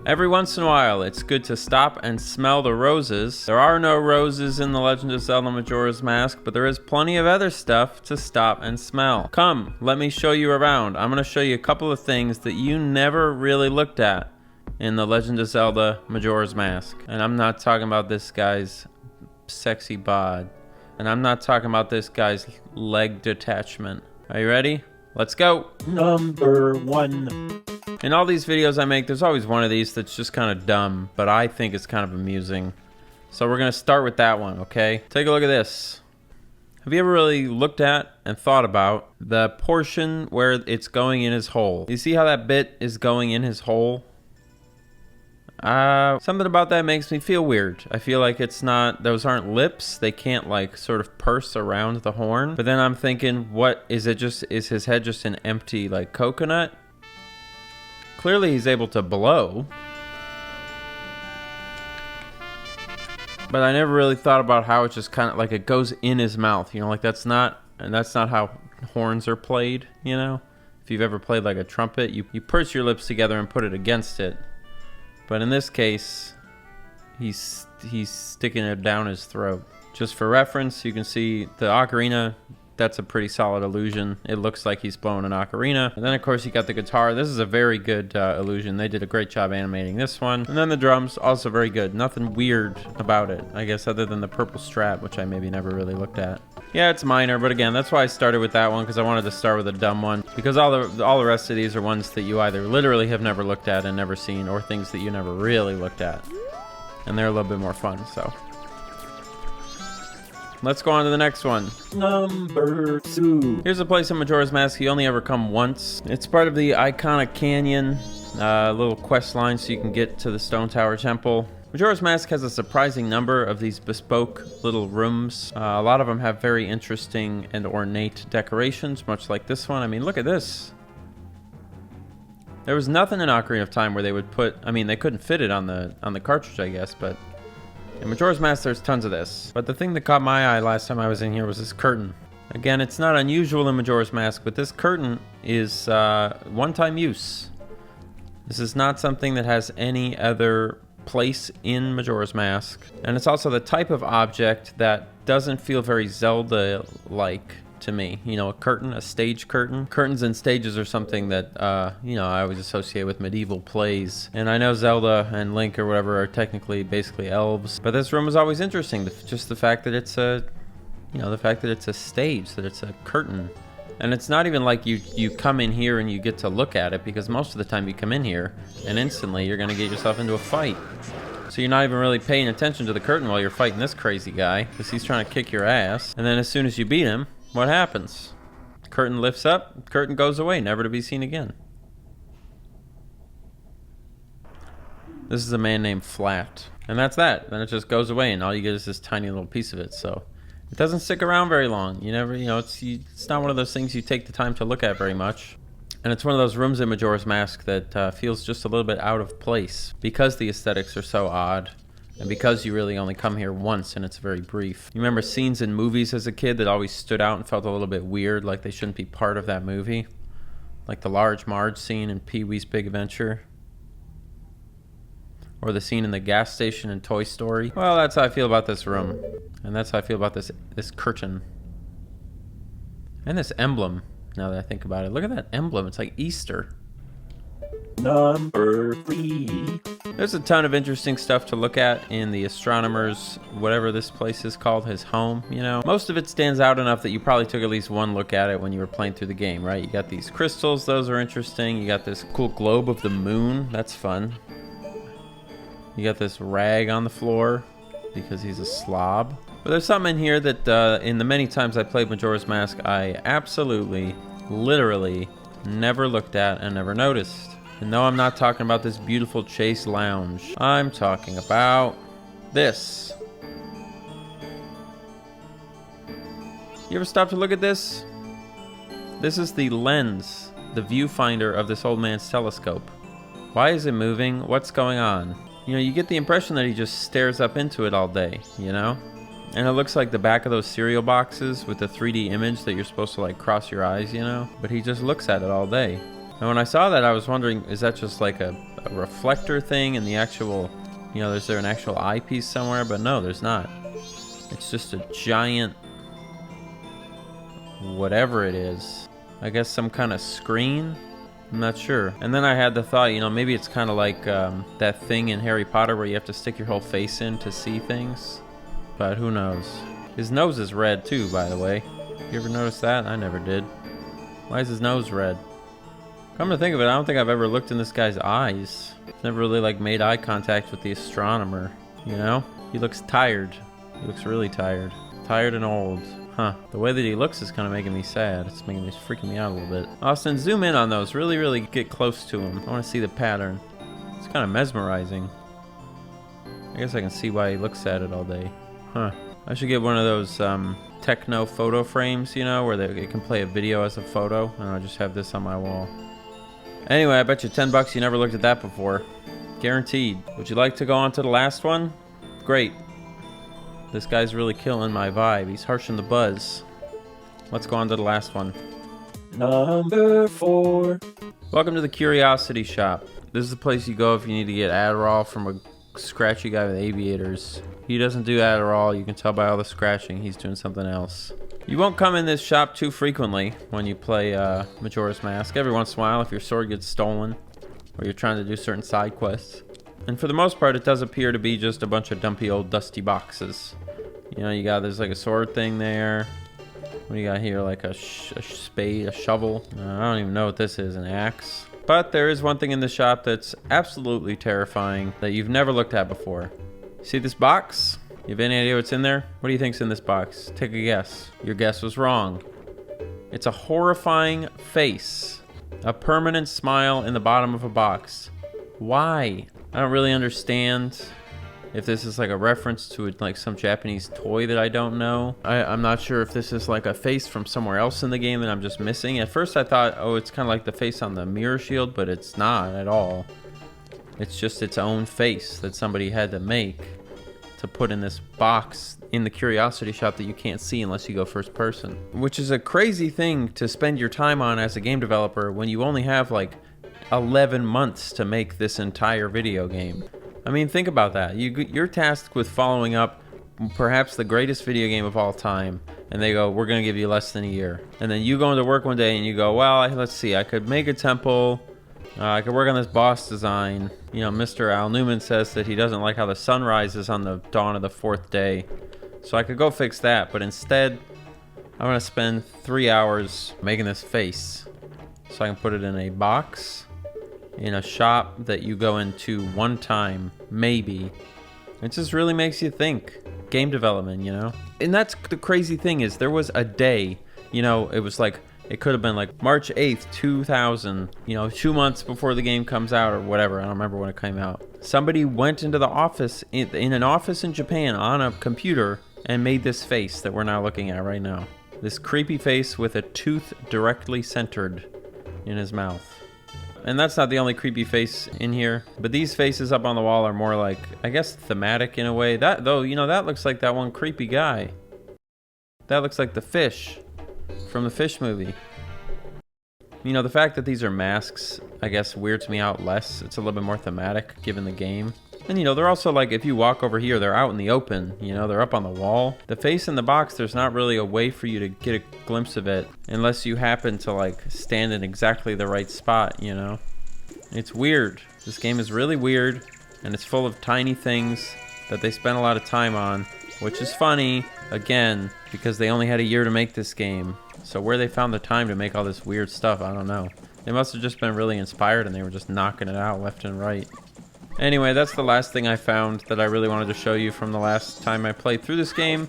Every once in a while, it's good to stop and smell the roses. There are no roses in The Legend of Zelda Majora's Mask, but there is plenty of other stuff to stop and smell. Come, let me show you around. I'm going to show you a couple of things that you never really looked at in The Legend of Zelda Majora's Mask. And I'm not talking about this guy's sexy bod. And I'm not talking about this guy's leg detachment. Are you ready? Let's go. Number 1. In all these videos I make, there's always one of these that's just kind of dumb, but I think it's kind of amusing. So we're going to start with that one, okay? Take a look at this. Have you ever really looked at and thought about the portion where it's going in his hole? You see how that bit is going in his hole? Something about that makes me feel weird. I feel like it's not, those aren't lips. They can't like sort of purse around the horn. But then I'm thinking, what is it just, is his head just an empty like coconut? Clearly he's able to blow. But I never really thought about how it just kind of like it goes in his mouth, you know, like that's not how horns are played, you know? If you've ever played like a trumpet, you purse your lips together and put it against it. But in this case, he's sticking it down his throat. Just for reference, you can see the ocarina. That's a pretty solid illusion. It looks like he's blowing an ocarina. And then, of course, you got the guitar. This is a very good illusion. They did a great job animating this one. And then the drums, also very good. Nothing weird about it, I guess, other than the purple strap, which I maybe never really looked at. Yeah, it's minor, but again, that's why I started with that one, because I wanted to start with a dumb one. Because all the rest of these are ones that you either literally have never looked at and never seen, or things that you never really looked at. And they're a little bit more fun, so. Let's go on to the next one. Number 2. Here's a place in Majora's Mask you only ever come once. It's part of the iconic canyon, little quest line so you can get to the Stone Tower Temple. Majora's Mask has a surprising number of these bespoke little rooms. A lot of them have very interesting and ornate decorations, much like this one. I mean, look at this. There was nothing in Ocarina of Time where they would put, I mean, they couldn't fit it on the cartridge, I guess, but in Majora's Mask, there's tons of this. But the thing that caught my eye last time I was in here was this curtain. Again, it's not unusual in Majora's Mask, but this curtain is one-time use. This is not something that has any other place in Majora's Mask. And it's also the type of object that doesn't feel very Zelda-like to me. You know, a curtain, a stage curtain. Curtains and stages are something that, you know, I always associate with medieval plays. And I know Zelda and Link or whatever are technically basically elves. But this room was always interesting. Just the fact that it's a, you know, the fact that it's a stage, that it's a curtain. And it's not even like you come in here and you get to look at it, because most of the time you come in here and instantly you're going to get yourself into a fight. So you're not even really paying attention to the curtain while you're fighting this crazy guy, because he's trying to kick your ass. And then as soon as you beat him, what happens? Curtain lifts up, curtain goes away, never to be seen again. This is a man named Flat. And that's that. Then it just goes away and all you get is this tiny little piece of it. So it doesn't stick around very long. You never, you know, it's not one of those things you take the time to look at very much. And it's one of those rooms in Majora's Mask that feels just a little bit out of place because the aesthetics are so odd. And because you really only come here once and it's very brief. You remember scenes in movies as a kid that always stood out and felt a little bit weird, like they shouldn't be part of that movie? Like the Large Marge scene in Pee-wee's Big Adventure? Or the scene in the gas station in Toy Story? Well, that's how I feel about this room. And that's how I feel about this curtain. And this emblem, now that I think about it. Look at that emblem, it's like Easter. Number 3. There's a ton of interesting stuff to look at in the astronomer's, whatever this place is called, his home, you know. Most of it stands out enough that you probably took at least one look at it when you were playing through the game, right? You got these crystals, those are interesting. You got this cool globe of the moon, that's fun. You got this rag on the floor because he's a slob. But there's something in here that in the many times I played Majora's Mask, I absolutely, literally never looked at and never noticed. And no, I'm not talking about this beautiful Chase Lounge. I'm talking about this. You ever stop to look at this? This is the lens, the viewfinder of this old man's telescope. Why is it moving? What's going on? You know, you get the impression that he just stares up into it all day, you know? And it looks like the back of those cereal boxes with the 3D image that you're supposed to like cross your eyes, you know? But he just looks at it all day. And when I saw that, I was wondering, is that just like a reflector thing in the actual, you know, is there an actual eyepiece somewhere? But no, there's not. It's just a giant, whatever it is. I guess some kind of screen? I'm not sure. And then I had the thought, you know, maybe it's kind of like that thing in Harry Potter where you have to stick your whole face in to see things. But who knows? His nose is red too, by the way. You ever notice that? I never did. Why is his nose red? Come to think of it, I don't think I've ever looked in this guy's eyes. Never really like made eye contact with the astronomer, you know? He looks tired. He looks really tired. Tired and old. Huh. The way that he looks is kind of making me sad. It's freaking me out a little bit. Austin, zoom in on those. Really, really get close to him. I want to see the pattern. It's kind of mesmerizing. I guess I can see why he looks at it all day. Huh. I should get one of those techno photo frames, you know, where it can play a video as a photo, and I'll just have this on my wall. Anyway, I bet you $10 you never looked at that before. Guaranteed. Would you like to go on to the last one? Great. This guy's really killing my vibe. He's harshing the buzz. Let's go on to the last one. Number 4. Welcome to the Curiosity Shop. This is the place you go if you need to get Adderall from a scratchy guy with aviators. He doesn't do Adderall. You can tell by all the scratching. He's doing something else. You won't come in this shop too frequently when you play Majora's Mask. Every once in a while if your sword gets stolen or you're trying to do certain side quests. And for the most part, it does appear to be just a bunch of dumpy old dusty boxes. You know, there's like a sword thing there. What do you got here? Like a spade, a shovel. I don't even know what this is, an axe. But there is one thing in the shop that's absolutely terrifying that you've never looked at before. See this box? You have any idea what's in there? What do you think's in this box? Take a guess. Your guess was wrong. It's a horrifying face. A permanent smile in the bottom of a box. Why? I don't really understand if this is like a reference to like some Japanese toy that I don't know. I'm not sure if this is like a face from somewhere else in the game that I'm just missing. At first I thought, oh, it's kind of like the face on the mirror shield, but it's not at all. It's just its own face that somebody had to make to put in this box in the Curiosity Shop that you can't see unless you go first person. Which is a crazy thing to spend your time on as a game developer when you only have like 11 months to make this entire video game. I mean, think about that. You're tasked with following up perhaps the greatest video game of all time, and they go, we're going to give you less than a year. And then you go into work one day and you go, well, let's see, I could make a temple, I could work on this boss design. You know, Mr. Al Newman says that he doesn't like how the sun rises on the dawn of the 4th day. So I could go fix that, but instead, I'm going to spend 3 hours making this face. So I can put it in a box, in a shop that you go into one time, maybe. It just really makes you think. Game development, you know? And that's the crazy thing is there was a day, you know, it was like, it could have been like March 8th, 2000, you know, 2 months before the game comes out or whatever. I don't remember when it came out. Somebody went into the office, in an office in Japan on a computer and made this face that we're now looking at right now. This creepy face with a tooth directly centered in his mouth. And that's not the only creepy face in here, but these faces up on the wall are more like, I guess, thematic in a way. That, though, you know, that looks like that one creepy guy. That looks like the fish from the Fish movie. You know, the fact that these are masks, I guess, weirds me out less. It's a little bit more thematic, given the game. And, you know, they're also like, if you walk over here, they're out in the open. You know, they're up on the wall. The face in the box, there's not really a way for you to get a glimpse of it unless you happen to, like, stand in exactly the right spot, you know? It's weird. This game is really weird, and it's full of tiny things that they spent a lot of time on, which is funny, again, because they only had a year to make this game. So where they found the time to make all this weird stuff, I don't know. They must have just been really inspired, and they were just knocking it out left and right. Anyway, that's the last thing I found that I really wanted to show you from the last time I played through this game.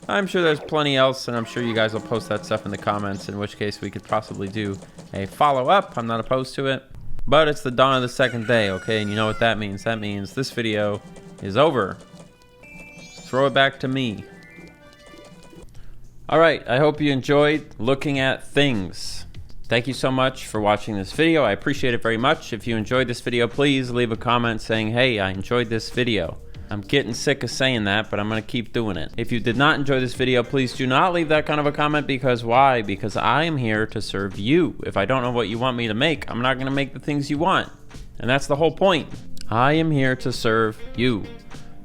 I'm sure there's plenty else, and I'm sure you guys will post that stuff in the comments, in which case we could possibly do a follow-up. I'm not opposed to it. But it's the dawn of the 2nd day, okay? And you know what that means. That means this video is over. Throw it back to me. Alright, I hope you enjoyed looking at things. Thank you so much for watching this video. I appreciate it very much. If you enjoyed this video, please leave a comment saying, hey, I enjoyed this video. I'm getting sick of saying that, but I'm going to keep doing it. If you did not enjoy this video, please do not leave that kind of a comment, because why? Because I am here to serve you. If I don't know what you want me to make, I'm not going to make the things you want. And that's the whole point. I am here to serve you.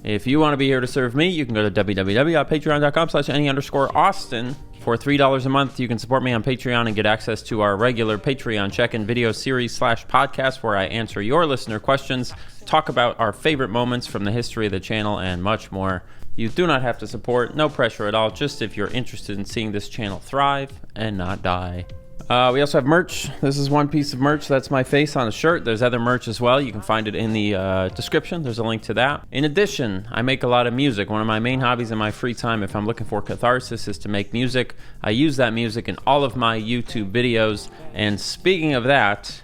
If you want to be here to serve me, you can go to www.patreon.com/any_Austin. For $3 a month, you can support me on Patreon and get access to our regular Patreon check-in video series /podcast where I answer your listener questions, talk about our favorite moments from the history of the channel, and much more. You do not have to support, no pressure at all, just if you're interested in seeing this channel thrive and not die. We also have merch. This is one piece of merch. That's my face on a shirt. There's other merch as well. You can find it in the description. There's a link to that. In addition, I make a lot of music. One of my main hobbies in my free time, if I'm looking for catharsis, is to make music. I use that music in all of my YouTube videos. And speaking of that,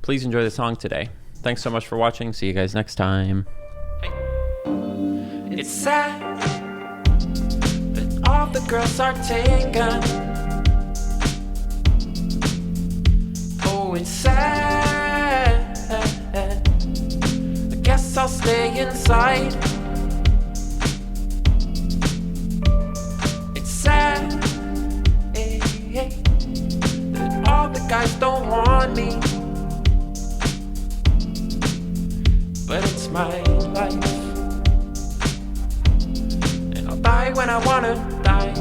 please enjoy the song today. Thanks so much for watching. See you guys next time. It's sad that all the girls are taken. Oh, it's sad. I guess I'll stay inside. It's sad that all the guys don't want me, but it's my life, and I'll die when I wanna die.